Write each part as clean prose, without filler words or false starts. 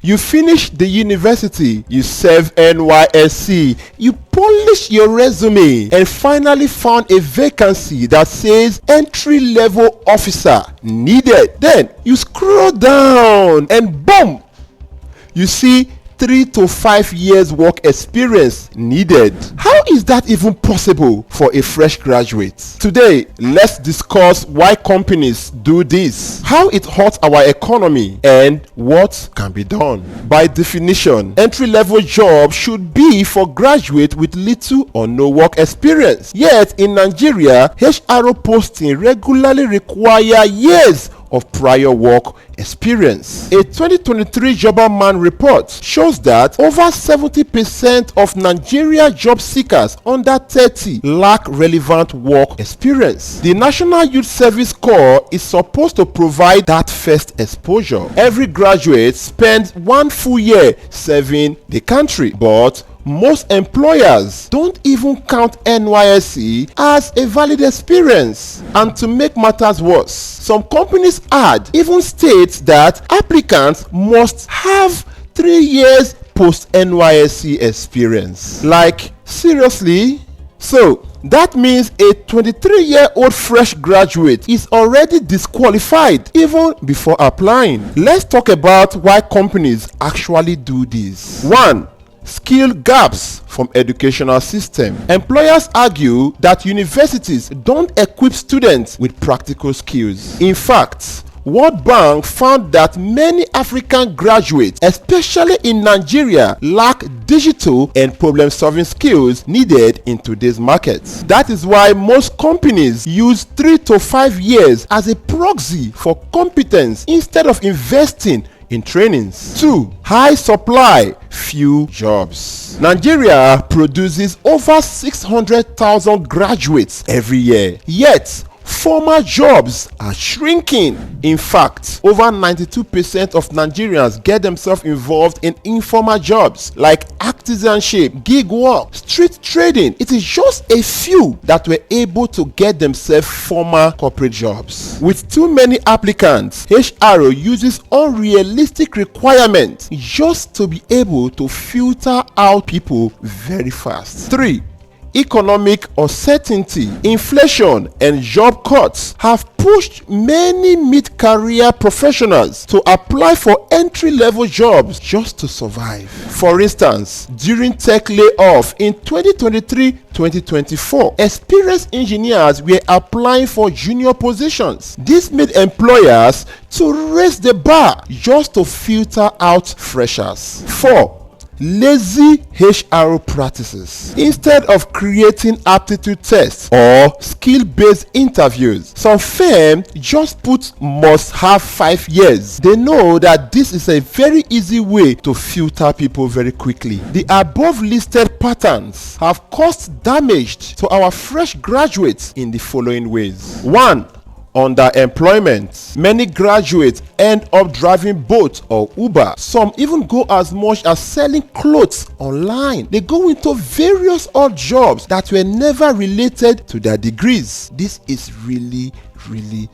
You finish the university, you serve NYSC, you polish your resume, and finally found a vacancy that says entry-level officer needed. Then you scroll down and boom! You see 3 to 5 years work experience needed. How is that even possible for a fresh graduate? Today, let's discuss why companies do this, how it hurts our economy, and what can be done. By definition, entry-level jobs should be for graduates with little or no work experience. Yet in Nigeria, HR posting regularly require years of prior work experience. A 2023 Job Market report shows that over 70% of Nigeria job seekers under 30 lack relevant work experience. The National Youth Service Corps is supposed to provide that first exposure. Every graduate spends 1 full year serving the country, but most employers don't even count NYSC as a valid experience. And to make matters worse, some companies even states that applicants must have 3 years post NYSC experience. Like, seriously? So that means a 23-year-old fresh graduate is already disqualified even before applying. Let's talk about why companies actually do this. 1. Skill gaps from educational system. Employers argue that universities don't equip students with practical skills. In fact, World Bank found that many African graduates, especially in Nigeria, lack digital and problem-solving skills needed in today's market. That is why most companies use 3 to 5 years as a proxy for competence instead of investing in trainings. 2. High supply, few jobs. Nigeria produces over 600,000 graduates every year, yet formal jobs are shrinking. In fact, over 92% of Nigerians get themselves involved in informal jobs like artisanship, gig work, street trading. It is just a few that were able to get themselves formal corporate jobs. With too many applicants, HR uses unrealistic requirements just to be able to filter out people very fast. 3. Economic uncertainty, inflation, and job cuts have pushed many mid-career professionals to apply for entry-level jobs just to survive. For instance, during tech layoff in 2023-2024, experienced engineers were applying for junior positions. This made employers to raise the bar just to filter out freshers. 4. Lazy HR practices. Instead of creating aptitude tests or skill-based interviews, some firms just put must have 5 years. They know that this is a very easy way to filter people very quickly. The above listed patterns have caused damage to our fresh graduates in the following ways. 1. Underemployment. Many graduates end up driving Bolt or Uber. Some even go as much as selling clothes online. They go into various odd jobs that were never related to their degrees. This is really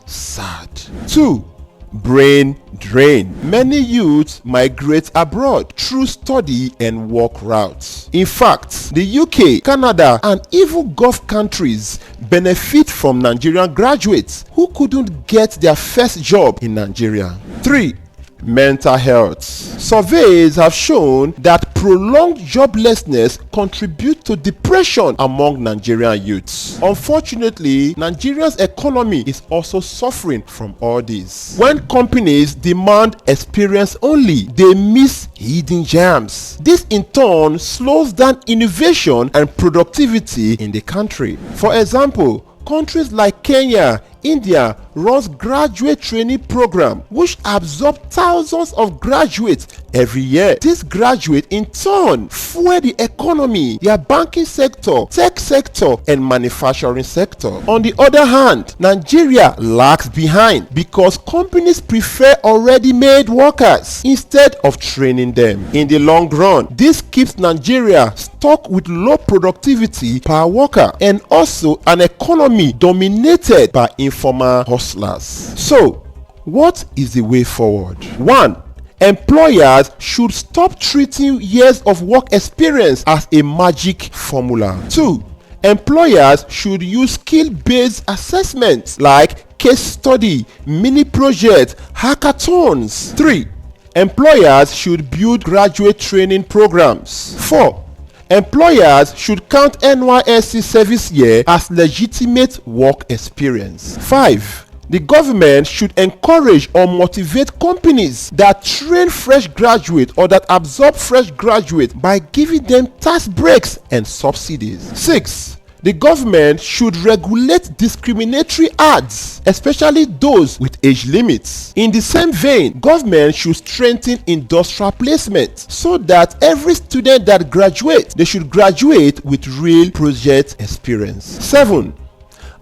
sad. 2. Brain drain. Many youths migrate abroad through study and work routes. In fact, the UK, Canada, and even Gulf countries benefit from Nigerian graduates who couldn't get their first job in Nigeria. 3. Mental health. Surveys have shown that prolonged joblessness contributes to depression among Nigerian youths. Unfortunately, Nigeria's economy is also suffering from all this. When companies demand experience only, they miss hidden gems. This in turn slows down innovation and productivity in the country. For example, countries like Kenya, India runs graduate training program which absorb thousands of graduates every year. These graduates in turn fuel the economy, their banking sector, tech sector, and manufacturing sector. On the other hand, Nigeria lags behind because companies prefer already made workers instead of training them. In the long run, this keeps Nigeria stuck with low productivity per worker and also an economy dominated by informal hustlers. So, what is the way forward? 1. Employers should stop treating years of work experience as a magic formula. 2. Employers should use skill-based assessments like case study, mini projects, hackathons. 3. Employers should build graduate training programs. 4. Employers should count NYSC service year as legitimate work experience. 5. The government should encourage or motivate companies that train fresh graduates or that absorb fresh graduates by giving them tax breaks and subsidies. 6. The government should regulate discriminatory ads, especially those with age limits. In the same vein, government should strengthen industrial placement so that every student that graduates, they should graduate with real project experience. 7.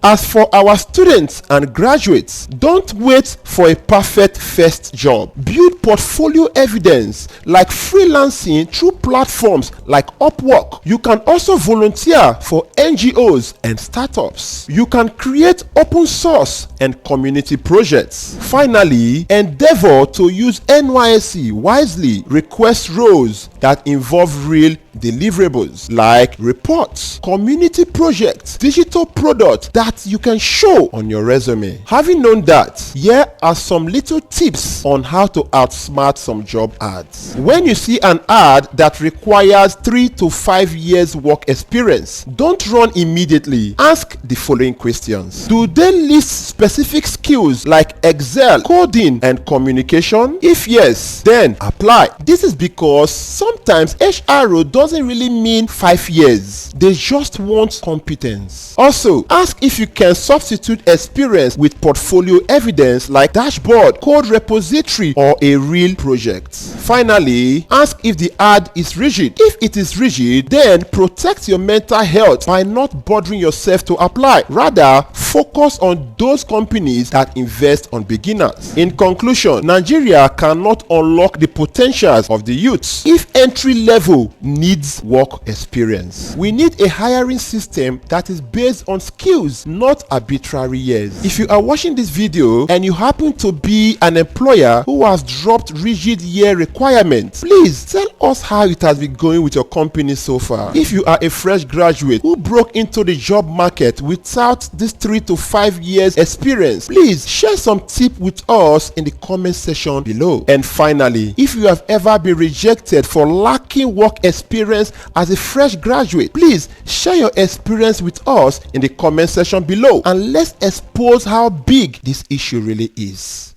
As for our students and graduates, don't wait for a perfect first job. Build portfolio evidence like freelancing through platforms like Upwork. You can also volunteer for NGOs and startups. You can create open source and community projects. Finally, endeavor to use NYSC wisely. Request roles that involve real deliverables like reports, community projects, digital products that you can show on your resume. Having known that, here are some little tips on how to outsmart some job ads. When you see an ad that requires 3 to 5 years work experience, don't run immediately. Ask the following questions. Do they list specific skills like Excel, coding, and communication? If yes, then apply. This is because sometimes HRO doesn't really mean 5 years. They just want competence. Also, ask if you can substitute experience with portfolio evidence like dashboard, code repository, or a real project. Finally, ask if the ad is rigid. If it is rigid, then protect your mental health by not bothering yourself to apply. Rather, focus on those companies that invest on beginners. In conclusion, Nigeria cannot unlock the potentials of the youths if entry level needs work experience. We need a hiring system that is based on skills, not arbitrary years. If you are watching this video and you happen to be an employer who has dropped rigid year requirements, please tell us how it has been going with your company so far. If you are a fresh graduate who broke into the job market without this 3 to 5 years experience, please share some tip with us in the comment section below. And finally, if you have ever been rejected for lacking work experience as a fresh graduate, please share your experience with us in the comment section below and let's expose how big this issue really is.